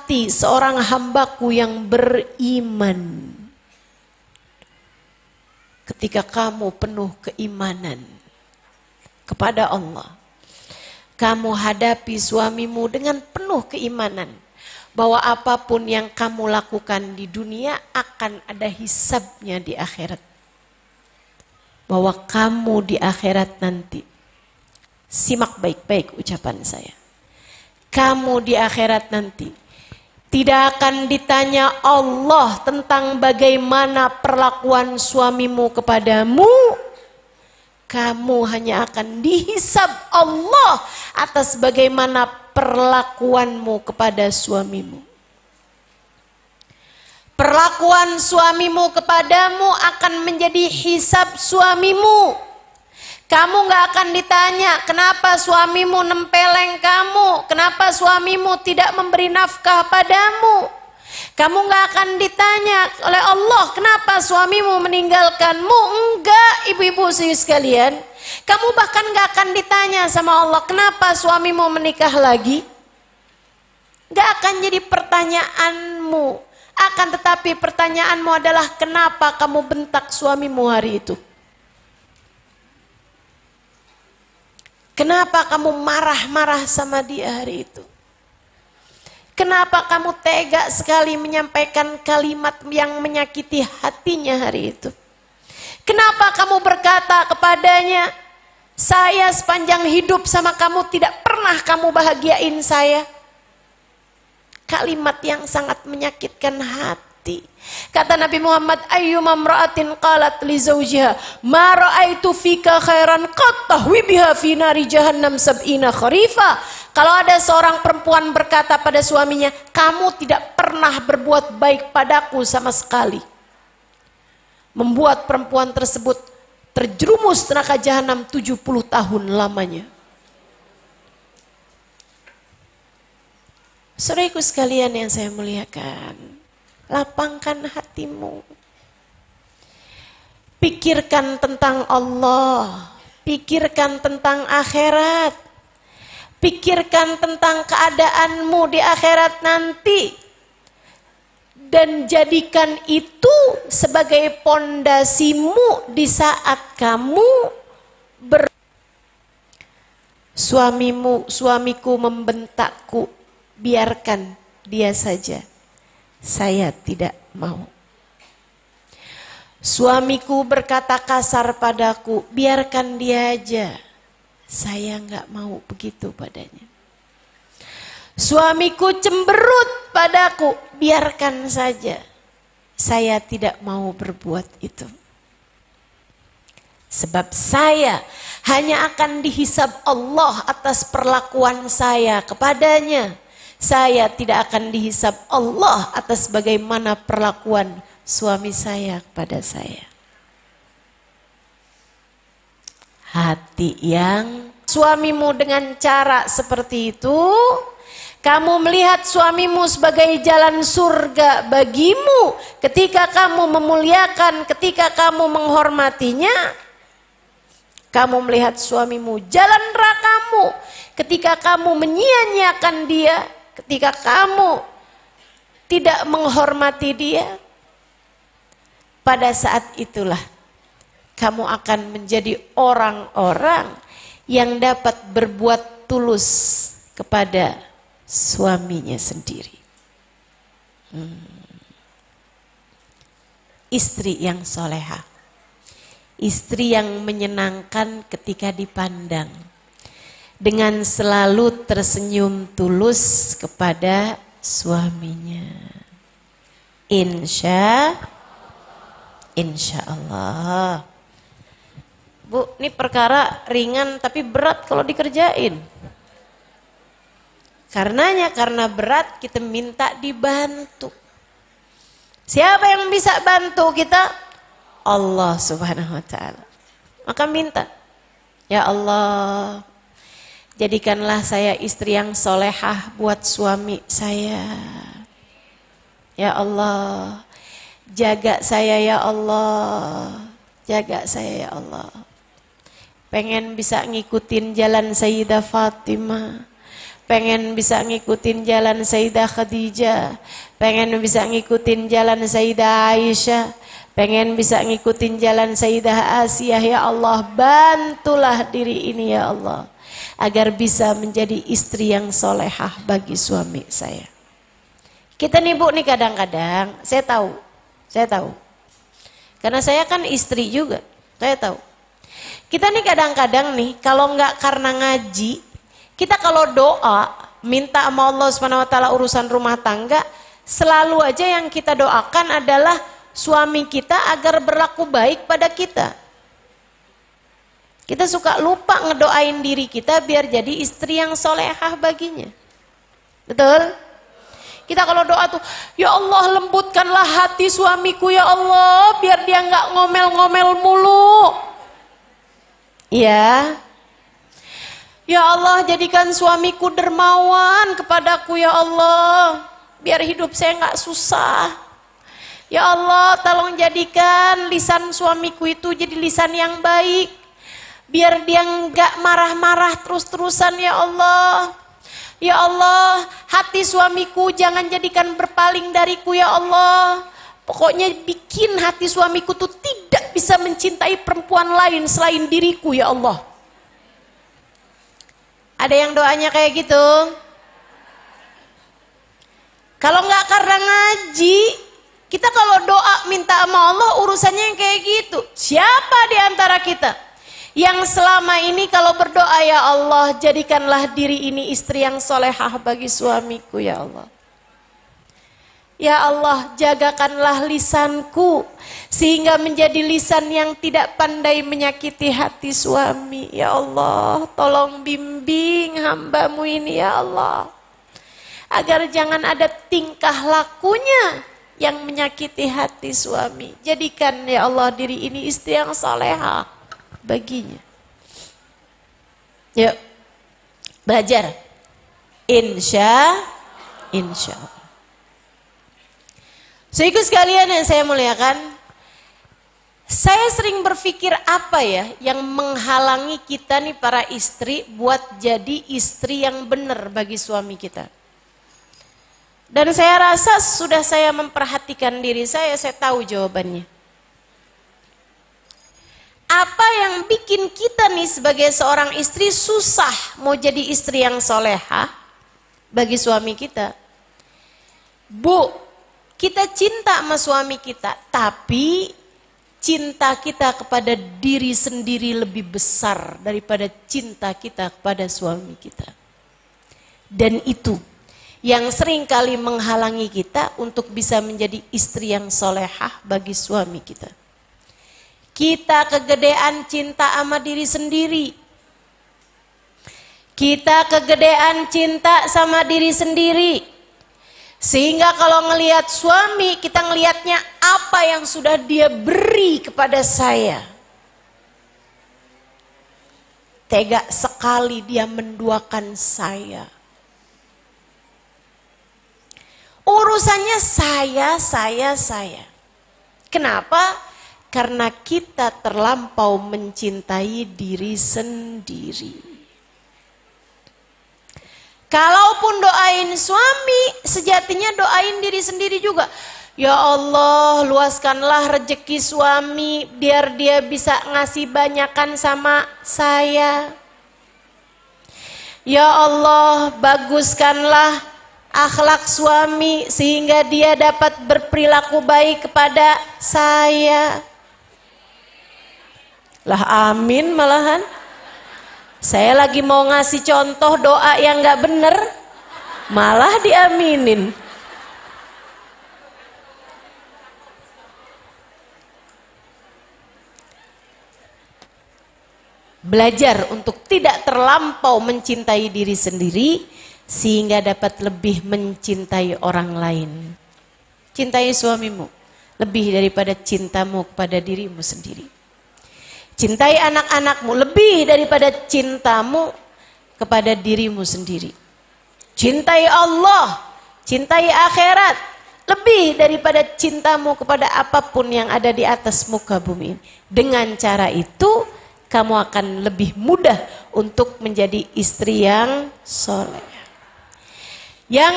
hati seorang hambaku yang beriman. Ketika kamu penuh keimanan kepada Allah, kamu hadapi suamimu dengan penuh keimanan bahwa apapun yang kamu lakukan di dunia akan ada hisabnya di akhirat. Bahwa kamu di akhirat nanti, simak baik-baik ucapan saya. Kamu di akhirat nanti tidak akan ditanya Allah tentang bagaimana perlakuan suamimu kepadamu. Kamu hanya akan dihisab Allah atas bagaimana perlakuanmu kepada suamimu. Perlakuan suamimu kepadamu akan menjadi hisab suamimu. Kamu gak akan ditanya kenapa suamimu nempeleng kamu, kenapa suamimu tidak memberi nafkah padamu. Kamu gak akan ditanya oleh Allah kenapa suamimu meninggalkanmu. Enggak, ibu-ibu sekalian. Kamu bahkan gak akan ditanya sama Allah kenapa suamimu menikah lagi. Gak akan jadi pertanyaanmu. Akan tetapi pertanyaanmu adalah kenapa kamu bentak suamimu hari itu? Kenapa kamu marah-marah sama dia hari itu? Kenapa kamu tega sekali menyampaikan kalimat yang menyakiti hatinya hari itu? Kenapa kamu berkata kepadanya, saya sepanjang hidup sama kamu tidak pernah kamu bahagiain saya? Kalimat yang sangat menyakitkan hati. Kata Nabi Muhammad, ayyuma imra'atin qalat li zawjiha ma ra'aitu fika khairan qad tahwi biha fi nari jahannam sab'ina kharifa. Kalau ada seorang perempuan berkata pada suaminya, kamu tidak pernah berbuat baik padaku sama sekali, membuat perempuan tersebut terjerumus neraka jahanam 70 tahun lamanya. Saudaraku sekalian yang saya muliakan, lapangkan hatimu. Pikirkan tentang Allah, pikirkan tentang akhirat, pikirkan tentang keadaanmu di akhirat nanti. Dan jadikan itu sebagai pondasimu di saat kamu suamiku membentakku, biarkan dia saja, saya tidak mau. Suamiku berkata kasar padaku, biarkan dia aja, saya nggak mau begitu padanya. Suamiku cemberut padaku, biarkan saja, saya tidak mau berbuat itu. Sebab saya hanya akan dihisab Allah atas perlakuan saya kepadanya. Saya tidak akan dihisab Allah atas bagaimana perlakuan suami saya kepada saya. Hati yang suamimu dengan cara seperti itu, kamu melihat suamimu sebagai jalan surga bagimu. Ketika kamu memuliakan, ketika kamu menghormatinya, kamu melihat suamimu jalan nerakamu. Ketika kamu menyia-nyiakan dia, ketika kamu tidak menghormati dia, pada saat itulah kamu akan menjadi orang-orang yang dapat berbuat tulus kepada suaminya sendiri. Istri yang solehah, istri yang menyenangkan ketika dipandang, dengan selalu tersenyum tulus kepada suaminya. Insya Allah. Bu, ini perkara ringan tapi berat kalau dikerjain. Karena berat kita minta dibantu. Siapa yang bisa bantu kita? Allah Subhanahu wa ta'ala. Maka minta, ya Allah, jadikanlah saya istri yang solehah buat suami saya. Ya Allah, jaga saya ya Allah, jaga saya ya Allah. Pengen bisa ngikutin jalan Sayyidah Fatimah, pengen bisa ngikutin jalan Sayyidah Khadijah, pengen bisa ngikutin jalan Sayyidah Aisyah, pengen bisa ngikutin jalan Sayyidah Asiyah. Ya Allah, bantulah diri ini ya Allah, agar bisa menjadi istri yang solehah bagi suami saya. Kita nih Bu nih kadang-kadang, saya tahu, karena saya kan istri juga, saya tahu. Kita nih kadang-kadang nih, kalau nggak karena ngaji, kita kalau doa, minta sama Allah SWT urusan rumah tangga, selalu aja yang kita doakan adalah suami kita agar berlaku baik pada kita. Kita suka lupa ngedoain diri kita biar jadi istri yang solehah baginya. Betul? Kita kalau doa tuh, ya Allah lembutkanlah hati suamiku ya Allah, biar dia nggak ngomel-ngomel mulu. Ya. Ya Allah, jadikan suamiku dermawan kepadaku ya Allah, biar hidup saya nggak susah. Ya Allah, tolong jadikan lisan suamiku itu jadi lisan yang baik, biar dia nggak marah-marah terus-terusan ya Allah. Ya Allah, hati suamiku jangan jadikan berpaling dariku ya Allah. Pokoknya bikin hati suamiku tuh tidak bisa mencintai perempuan lain selain diriku ya Allah. Ada yang doanya kayak gitu? Kalau nggak karena ngaji, kita kalau doa minta sama Allah urusannya yang kayak gitu. Siapa di antara kita yang selama ini kalau berdoa, ya Allah jadikanlah diri ini istri yang solehah bagi suamiku ya Allah. Ya Allah, jagakanlah lisanku sehingga menjadi lisan yang tidak pandai menyakiti hati suami. Ya Allah, tolong bimbing hamba-Mu ini ya Allah, agar jangan ada tingkah lakunya yang menyakiti hati suami. Jadikan ya Allah diri ini istri yang salehah baginya. Yuk, belajar. Insya Allah. Saudaraku sekalian yang saya muliakan, saya sering berpikir apa ya yang menghalangi kita nih para istri buat jadi istri yang benar bagi suami kita. Dan saya rasa sudah saya memperhatikan diri saya tahu jawabannya. Apa yang bikin kita nih sebagai seorang istri susah mau jadi istri yang solehah bagi suami kita? Bu, kita cinta sama suami kita, tapi cinta kita kepada diri sendiri lebih besar daripada cinta kita kepada suami kita. Dan itu yang sering kali menghalangi kita untuk bisa menjadi istri yang solehah bagi suami kita. Kita kegedean cinta sama diri sendiri. Kita kegedean cinta sama diri sendiri. Sehingga kalau ngelihat suami, kita ngelihatnya apa yang sudah dia beri kepada saya. Tega sekali dia menduakan saya. Urusannya saya. Kenapa? Karena kita terlampau mencintai diri sendiri. Kalaupun doain suami, sejatinya doain diri sendiri juga. Ya Allah, luaskanlah rezeki suami biar dia bisa ngasih banyakan sama saya. Ya Allah, baguskanlah akhlak suami sehingga dia dapat berperilaku baik kepada saya. Lah amin malahan. Saya lagi mau ngasih contoh doa yang gak bener, malah diaminin. Belajar untuk tidak terlampau mencintai diri sendiri sehingga dapat lebih mencintai orang lain. Cintai suamimu lebih daripada cintamu kepada dirimu sendiri. Cintai anak-anakmu lebih daripada cintamu kepada dirimu sendiri. Cintai Allah, cintai akhirat lebih daripada cintamu kepada apapun yang ada di atas muka bumi ini. Dengan cara itu kamu akan lebih mudah untuk menjadi istri yang soleh. Yang